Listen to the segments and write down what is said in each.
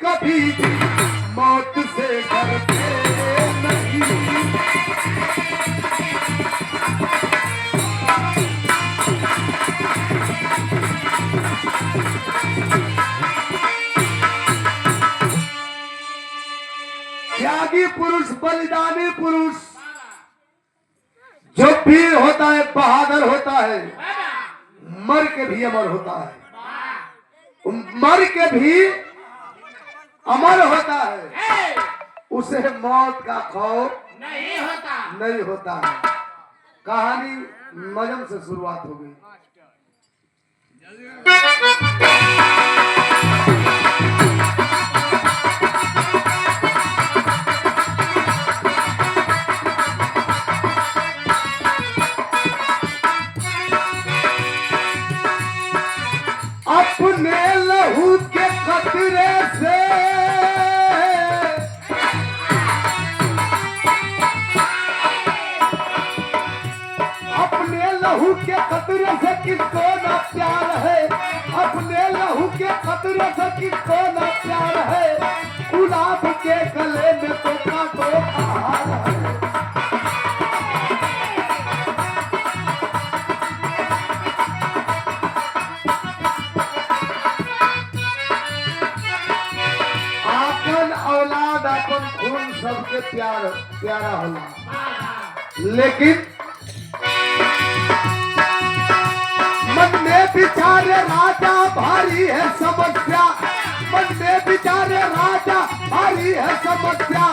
कभी भी मौत से डरते नहीं। त्यागी पुरुष, बलिदानी पुरुष जो वीर होता है, बहादुर होता है, मर के भी अमर होता है, मर के भी अमर होता है, उसे मौत का खौफ नहीं होता है। कहानी नजम से शुरुआत हो गई। अपने लहू के कतरे से अपने लहू के कतरे से किसको न प्यार है, अपने लहू के कतरे से किसको न प्यार है, गुलाब के गले में तो कांटों का हार है। औलाद अपन खून सबके प्यारा होला, लेकिन मन में बिचारे राजा भारी है समस्या, मन में बिचारे राजा भारी है समस्या,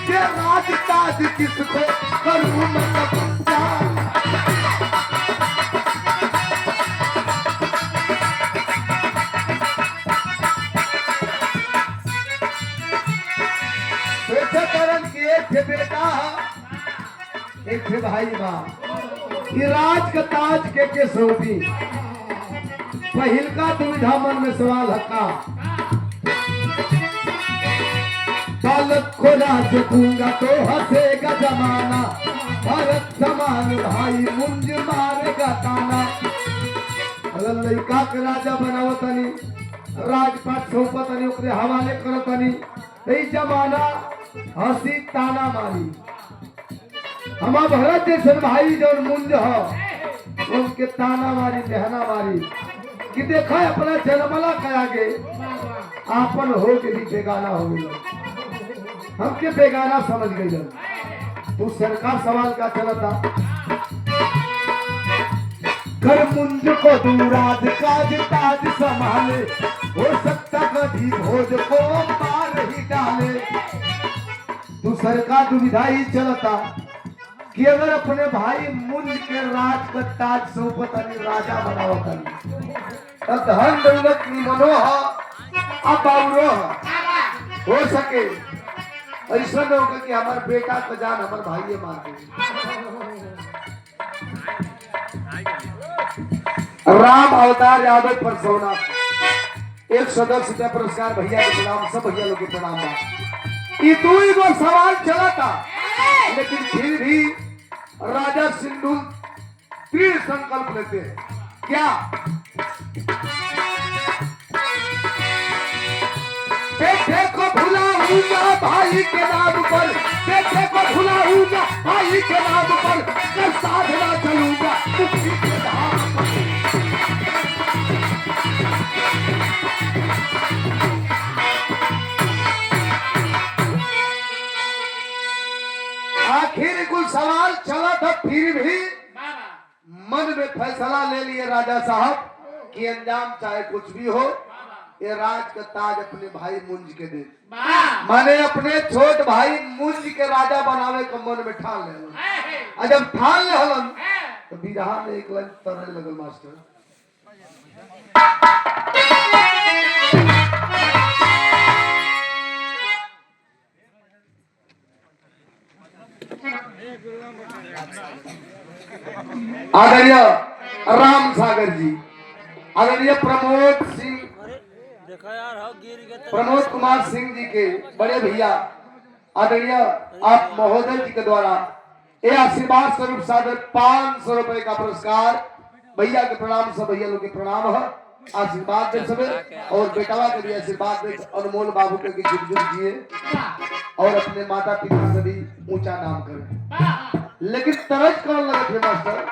ये राज ताज किसको करूं मैं तपस्या। बेटा एक भाई बा, राज का ताज के सौंपी, पहिल का दुविधा मन में सवाल हका, दौलत को राज दूंगा तो हंसेगा जमाना, भरत समान भाई मुंज मारेगा ताना। अगर लड़का के राजा बनावतनी, राजपाट सौंपतनी, ओकरे हवाले करतनी, यही जमाना हंसी ताना मारी। हमारा भरत जैसे भाई जो मुंज हो उनके ताना मारी, बहना मारी कि देखा अपना जन्मला के आगे आपन हो के भी बेगाना हो गई, हमके बेगाना समझ गई। तो सरकार सवाल का चलता, कर मुंज को दूराज काज ताज संभाले, हो सकता कभी भोज को मार ही डाले। दूसर का दुविधा ही चलता कि अगर अपने भाई मुंज के राज का ताज सौंपतनी, राजा बनावतनी, तब धन दौलत निमनो अब हो सके, ऐसा न होगा कि हमारे बेटा का जान हमारे भाई मार दे। राम अवतार यादव पर सोना एक सदस्य पुरस्कार भैया के प्रणाम, सब भैया लोग के प्रणाम। ये दो ही वो सवाल चला था, लेकिन फिर भी राजा सिंधु दृढ़ संकल्प लेते हैं। क्या बेटे को भुलाऊंगा भाई के नाम पर, बेटे को भुलाऊंगा भाई के नाम पर, मैं साधना चलूंगा मुक्ति के धाम पर। आखिर कुल सवाल चला था, फिर भी मन में फैसला ले लिए राजा साहब कि अंजाम चाहे कुछ भी हो, ये राज का ताज अपने भाई मुंज के दे। माने अपने छोट भाई मुंज के राजा बनावे को मन में ठान ले। और जब ठान ले हलन तो बिरहा में एक लाइन तरने लगल मास्टर, आदरणीय राम सागर जी, आदरणीय प्रमोद कुमार सिंह जी के बड़े भैया, आदरणीय आप महोदय जी के द्वारा ये आशीर्वाद स्वरूप सादर 500 रुपए का पुरस्कार, भैया के प्रणाम, सब भैया लोग के प्रणाम है। आशीर्वाद दे सबे और बेटवा के भी आशीर्वाद दे अनमोल बाबू के कि जुग जुग जिए और अपने माता पिता से भी ऊंचा नाम करे। लेकिन तरज कौन लगे थे मास्टर?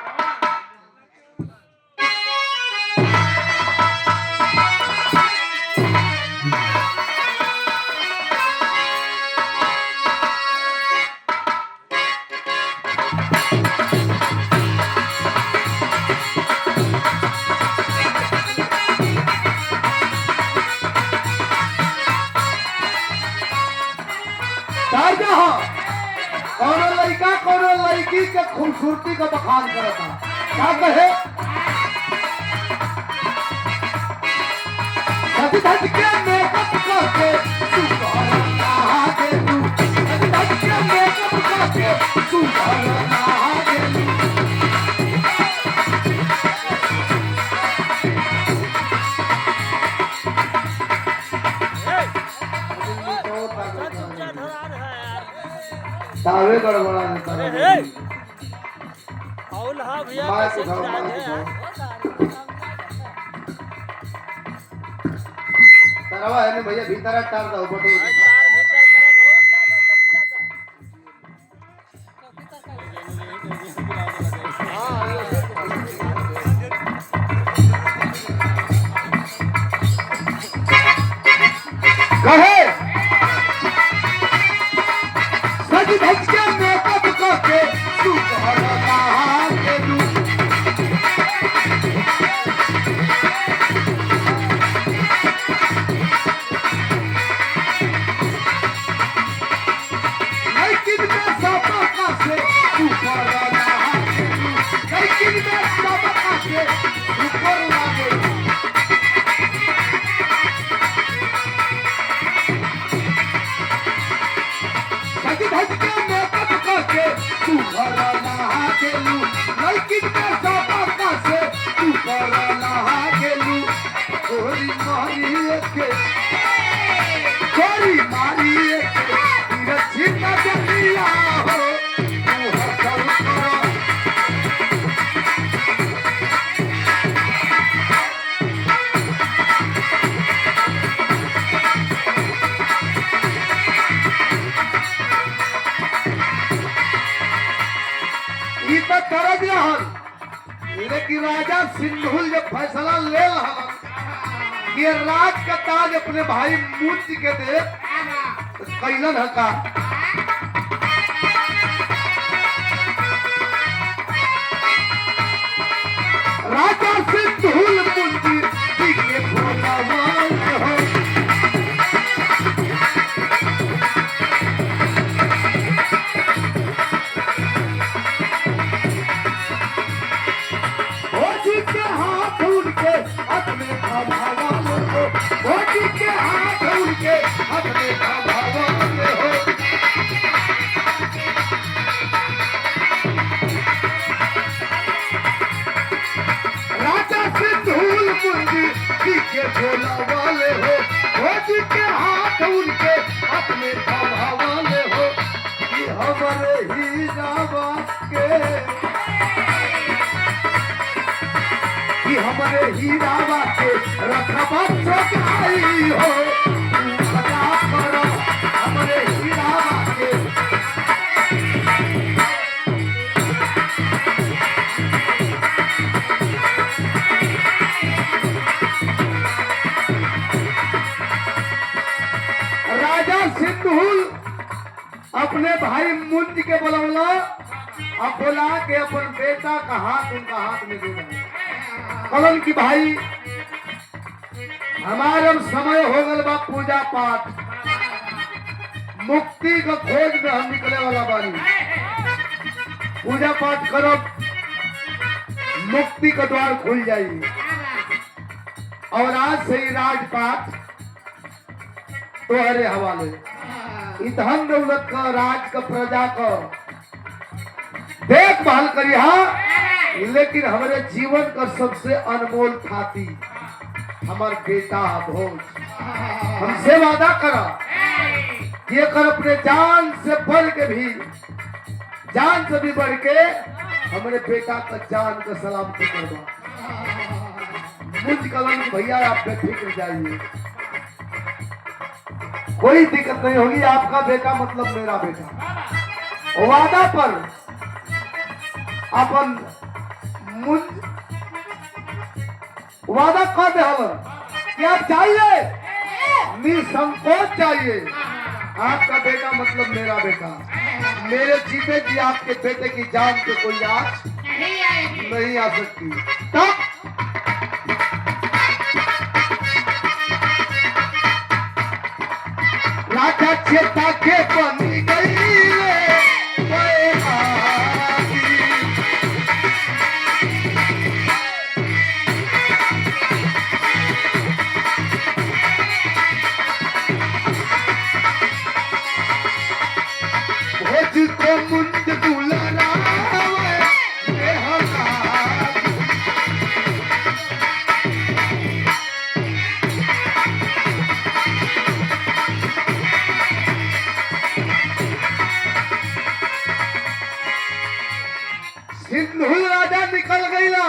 कौन लड़की के खूबसूरती का बखान करता क्या कहे? धज के मेकअप करके तू नहा के तू धज के मेकअप करके तू नहा के तावे गड़बड़ा देता है। औल हां भैया कैसे तरवा है ने भैया भीतर टार दो बटो तार भीतर करत हो गया तो कहे धज के मेकअप करके तू नहा के तू लेकिन मैं सब का से तू नहा के तू लेकिन मैं सब का से ऊपर लागे धज के मेकअप करके तू नहा के लू लेकिन मैं सब का से तू नहा के लू गोरी मारी के रचिता जलिया हो तू हसल करो तरज रहन। लेकिन राजा सिंधुल जब फैसला ले रहा कि राज का ताज अपने भाई मूर्ति के दे तो कैलन है का राजा सिंधुल मूर्ति के भोला हो के हाथ उनके अपने भगवान हो राजा सिंधुल मुंजी के झोला वाले हो भोजी के हाथ उनके अपने भगवान हो कि हमारे ही रावा के कि हमारे ही रावा के रखबा चौकाई हो सजा करो हमारे ही रावा के राजा सिंधुल अपने भाई मुंज के बुलौला अब बुला के अपन बेटा का हाथ उनका हाथ में दे दिया कलन की भाई हमारे समय हो गल बा पूजा पाठ मुक्ति का खोज में हम निकले वाला बानी पूजा पाठ करो मुक्ति का द्वार खुल जाएगी और आज से ही राजपाट तुम्हारे हवाले धन दौलत का राज का प्रजा का देखभाल करिए लेकिन हमारे जीवन का सबसे अनमोल थाती हमार बेटा भोज हमसे वादा करा ये कर अपने जान से बढ़ के भी जान से भी बढ़ के हमारे बेटा का जान का सलामती करवा मुझ कलम भैया आप बेफिक्र जाइए, कोई दिक्कत नहीं होगी। आपका बेटा मतलब मेरा बेटा। वादा पर अपन मुझ वादा कर दे कि आप चाहिए निसंकोच चाहिए। आपका बेटा मतलब मेरा बेटा। मेरे जीते जी आपके बेटे की जान पे कोई आँच नहीं आ सकती। तब राजा चेता के बनी गई को मुंज दुलारा सिंधुल राजा निकल गई ना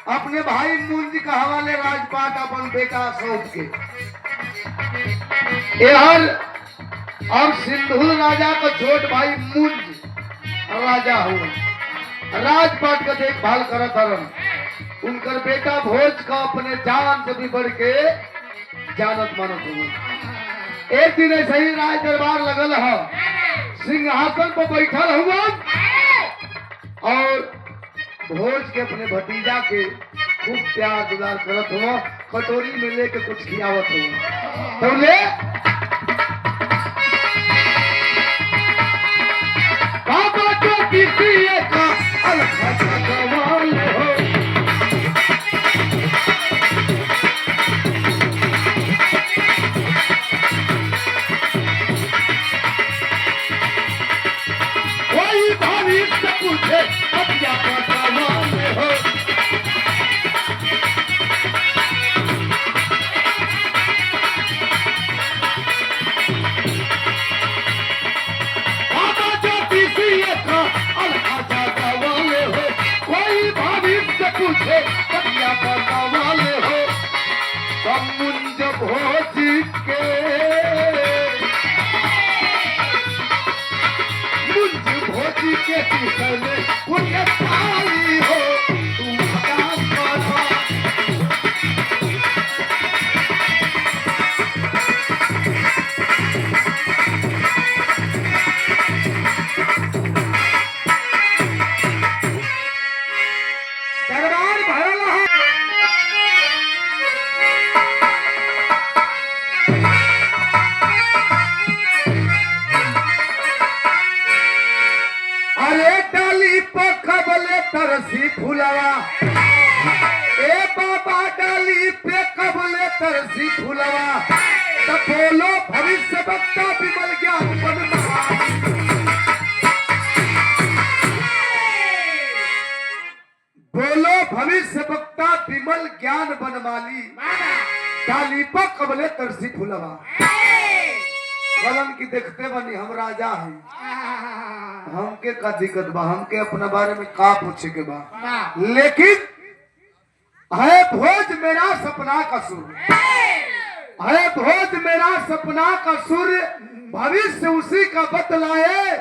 अपने भाई मुंज का हवाले राजपाट अपन बेटा सौंप के। और सिंधुल राजा का छोट भाई मुंज राजा हुआ राजपाट का देखभाल करत हरन। उनकर बेटा भोज का अपने जान से भी बढ़ के जानत मानत हुआ। एक दिन ऐसे ही राज दरबार लगल है, सिंहासन पर बैठल हुआ और भोज के अपने भतीजा के खूब प्यार दुलार करत हुआ, कटोरी में लेके कुछ खियावत हुआ। तो ले बाबा तो किसी का अलग सवाल हो। कोई भविष्य पूछे अब क्या सवाल हो। पूछे कन्या पता वाले हो मुंज भोज के किशन कुछ थाली हो तुम तरसी फुलवा ए बाबा डाली पे कबले तरसी फुलवा तो बोलो भविष्य वक्ता विमल ज्ञान बोलो भविष्य वक्ता विमल ज्ञान बनमाली डाली पर कबले तरसी फुलवा। कलम की देखते बनी हम राजा हैं, हमके का दिक्कत बा, हमके अपना बारे में का पूछे के बा, लेकिन है भोज मेरा सपना का सुर, है भोज मेरा सपना का सुर भविष्य उसी का बतलाए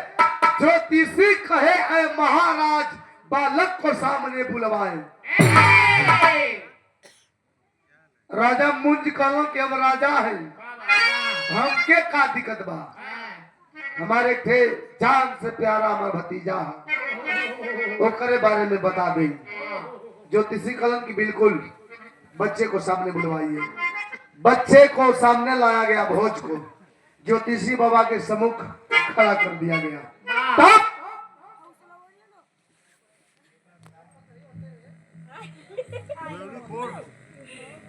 ज्योतिषी कहे ऐ महाराज बालक को सामने बुलवाए। राजा मुंज कहलो कि हम राजा हैं, हमके का दिक्कत बा, हमारे थे जान से प्यारा हमारा भतीजा वो करे बारे में बता दे। ज्योतिषी कलम की बिल्कुल बच्चे को सामने बुलवाइए। बच्चे को सामने लाया गया, भोज को ज्योतिषी बाबा के सम्मुख खड़ा कर दिया गया। तब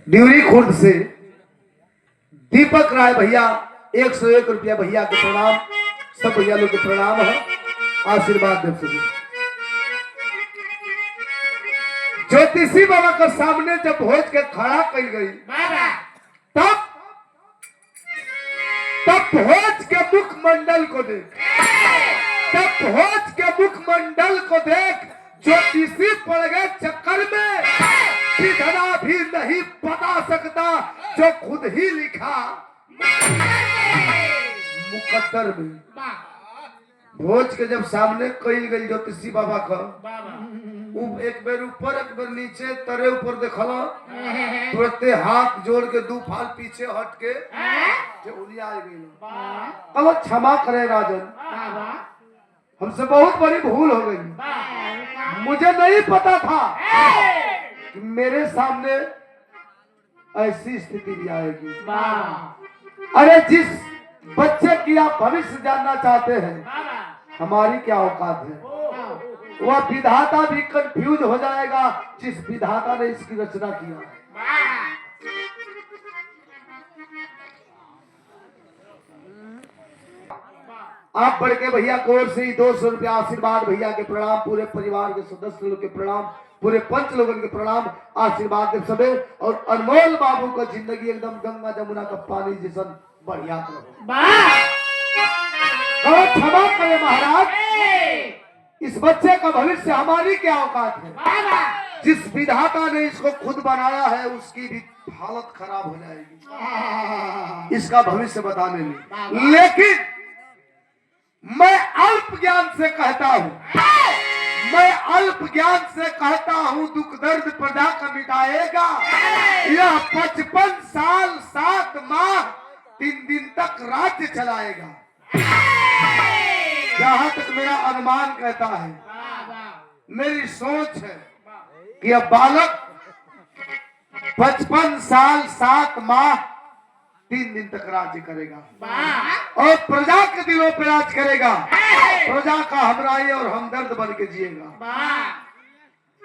ड्यूरी खुर्द से दीपक राय भैया 101 रुपया भैया के प्रणाम, सब भैया लोग के प्रणाम है, आशीर्वाद दे सके। ज्योतिषी बाबा के सामने जब भोज के खड़ा कर गई तब भोज के मुखमंडल को देख, तब भोज के मुखमंडल को देख ज्योतिषी पड़ गए चक्कर में विधना भी नहीं बता सकता जो खुद ही लिखा मुकद्दर में। भोज के जब सामने कई गई ज्योतिषी बाबा का एक बेर ऊपर एक बेर नीचे तरे ऊपर देखला तुरंते हाथ जोड़ के दो फाल पीछे हट के उलिया गई। अब क्षमा करे राजन, हमसे बहुत बड़ी भूल हो गई। मुझे नहीं पता था कि मेरे सामने ऐसी स्थिति भी आएगी। अरे जिस बच्चे की आप भविष्य जानना चाहते हैं, हमारी क्या औकात है, वह विधाता भी कंफ्यूज हो जाएगा जिस विधाता ने इसकी रचना किया। आप बढ़ के भैया की ओर से 200 रुपया आशीर्वाद, भैया के प्रणाम, पूरे परिवार के सदस्य लोग के प्रणाम, पूरे पंच लोगों के प्रणाम, आशीर्वाद दे सबे। और अनमोल बाबू का जिंदगी एकदम गंगा जमुना का पानी जैसा बढ़िया करो। क्षमा करे महाराज, इस बच्चे का भविष्य हमारी क्या औकात है। जिस विधाता ने इसको खुद बनाया है उसकी भी हालत खराब हो जाएगी इसका भविष्य बताने में। लेकिन मैं अल्प ज्ञान से कहता हूं, मैं अल्प ज्ञान से कहता हूं, दुख दर्द प्रजा का मिटाएगा। यह 55 साल 7 माह 3 दिन तक राज्य चलाएगा। जहां तक मेरा अनुमान कहता है, मेरी सोच है कि यह बालक 55 साल 7 माह 3 दिन तक राज्य करेगा और प्रजा के दिलों पर राज करेगा। प्रजा का हमराई और हमदर्द बन के जिएगा।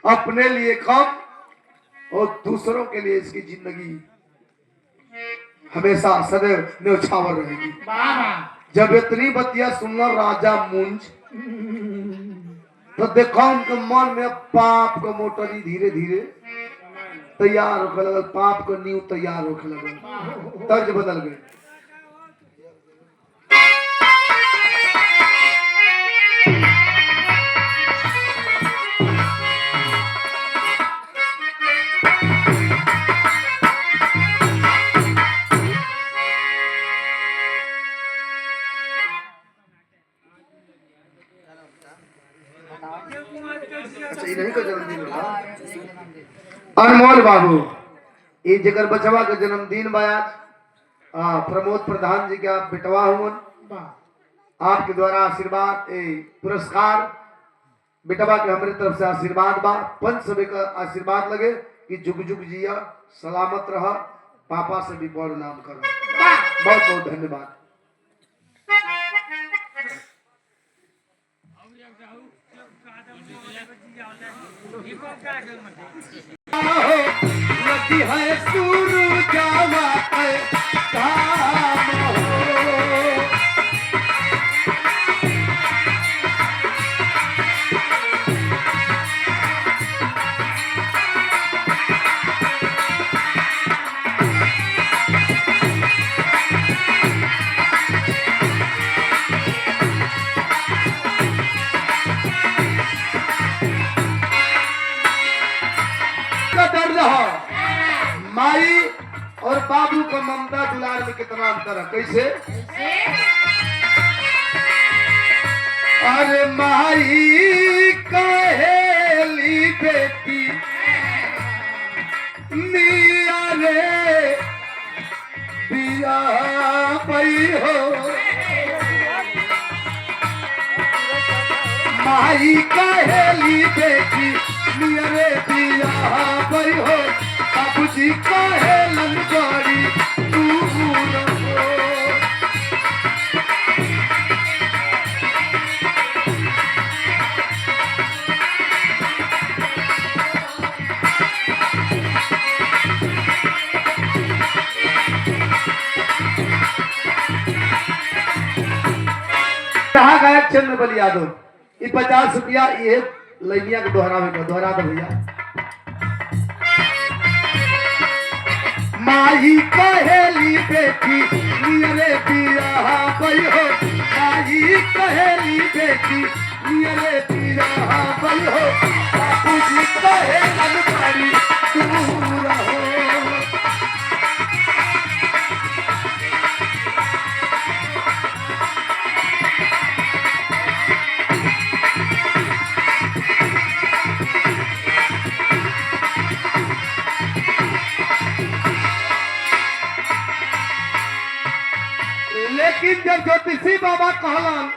अपने लिए कम और दूसरों के लिए इसकी जिंदगी हमेशा सदैव न्यौछावर रहेगी। जब इतनी बतिया सुनना राजा मुंज, तो देखा उनके मन में पाप का मोटरी धीरे धीरे तैयार होने लगल, पाप का नींव तैयार होने लगल, तर्ज बदल गए। अनमोल बाबू ये जगह बचवा के जन्मदिन बायाज प्रमोद प्रधान जी के आप बेटवा हुआ, आपके द्वारा आशीर्वाद पुरस्कार बेटवा के हमारे तरफ से आशीर्वाद बा। पंच सभी का आशीर्वाद लगे कि जुग जुग जिया, सलामत रहा, पापा से भी बड़ नाम करो। बहुत बहुत धन्यवाद। नदी है सूरज जावा है काम हो, माई और बाबू का ममता दुलार में कितना अंतर है। कैसे? अरे माई कहेली बेटी मिया रे पिया पई हो, माई कहेली बेटी मिया रे पिया पई हो, बाबूजी कहे लंगोरी तू रहो। कहा गायक चंद्रबल यादव, ये 50 रुपया ये लैनिया के दोहरा दो भैया। माही कहेली बेटी नियरे पिया पई हो, माही कहेली बेटी नियरे पिया पई हो, बाबूजी कहे ललकारी दूर हो। लेकिन जब ज्योतिषी बाबा कहलन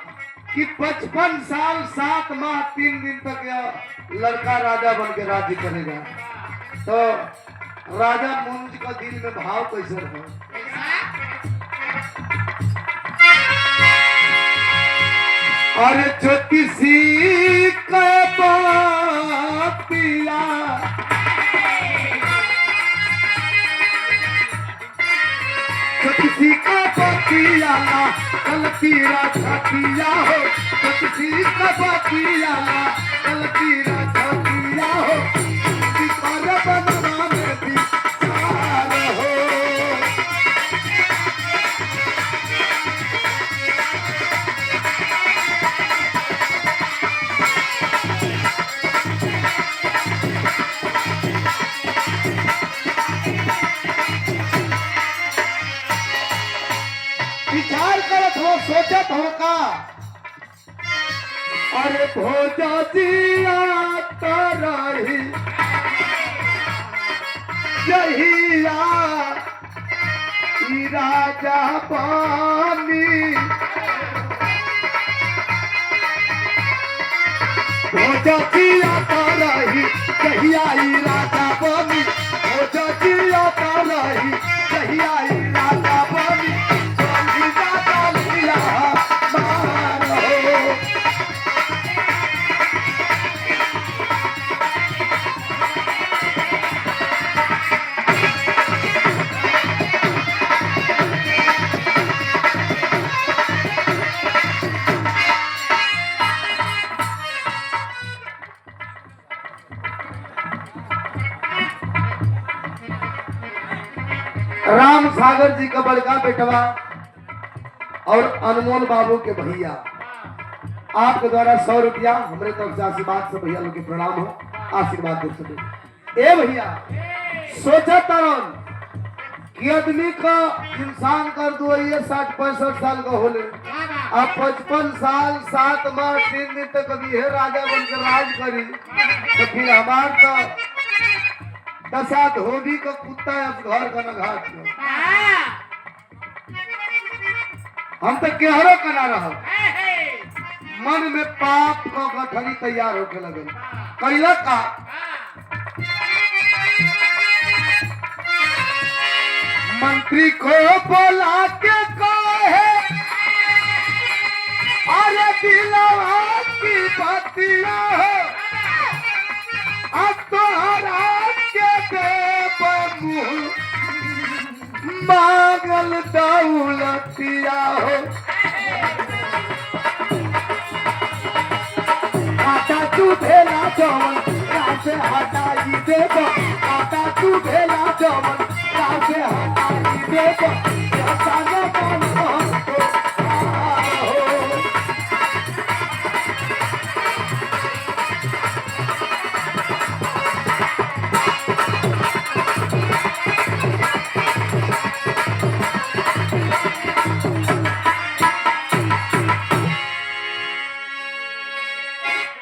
कि 55 साल 7 माह 3 दिन तक यह लड़का राजा बन के राज्य करेगा, तो राजा मुंज का दिल में भाव कैसे रहा? अरे ज्योतिषी का बातिया ज्योतिषी का बातिया ना कल तीरा छातिया हो, ज्योतिषी का बातिया ना कल तीरा छातिया हो, सितारा बनवा में भी चार हो। विचार करत हो, सोचत हो का? अरे भोजा जिया तरही जहिया ई राजा पानी, भोजा जिया तरही जहिया ई राजा पानी, भोजा जिया तरही जहिया ई राजा पानी। राम सागर जी का बड़का बेटवा और अनमोल बाबू के भैया, आपके द्वारा 100 रुपया हमारे तरफ से आशीर्वाद से भैया लोग के प्रणाम हो, आशीर्वाद दे सके। ए भैया सोचा तरन कि आदमी का इंसान कर दो ये 60-65 साल का होले, अब 55 साल 7 माह 3 दिन तक अभी है राजा बन के राज करी, तो फिर हमार तो दसात होगी का कुत्ता घर का न घाट में। हम तो केहरो का ना रहो, मन में पाप का गठरी तैयार होके लगे। कैला का मंत्री को बोला के कहे अरे दिलवा की बतिया हो, अब तो मांगल दौलतिया हो। काटा तू भेला जवन से हटाई देबो, काटा तू भेला जवन से हटाई देबो, जाने कौन हो।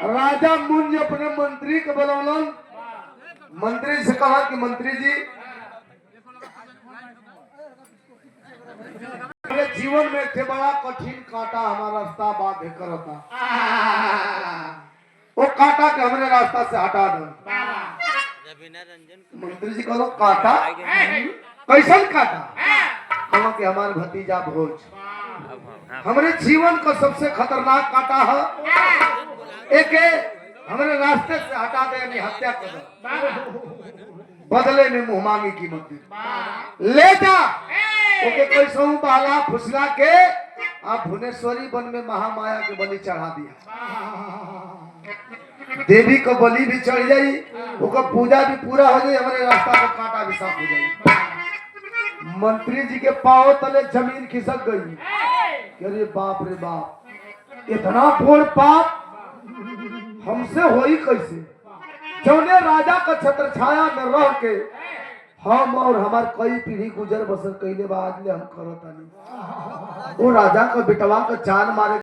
राजा मुंज अपने मंत्री के बुलौलन, मंत्री से कहा कि मंत्री जी मेरे जीवन में थे बड़ा कठिन कांटा हमारा रास्ता बाध्य करता, वो कांटा के हमारे रास्ता से हटा दो। मंत्री जी कहो कांटा कैसन कांटा? कहो कि हमारे भतीजा भोज हमारे जीवन का सबसे खतरनाक कांटा है, एक हमारे रास्ते से हटा दे यानी हत्या कर दो, बदले में मुंह मांगी कीमत ले जा। ओके कैसे बाला फुसला के आप भुवनेश्वरी वन में महामाया के बलि चढ़ा दिया, देवी को बलि भी चढ़ जाई, ओका पूजा भी पूरा हो जाए, हमारे रास्ता का कांटा भी साफ हो जाए। मंत्री जी के पांव तले जमीन खिसक गई, अरे बाप रे बाप, इतना फोड़ पाप हमसे होई कैसे? जौने राजा का छत्र छाया में रह के हम और हमार कई पीढ़ी गुजर बसर कैले बाद ले हम करतानी। वो राजा का बेटवा का जान मारे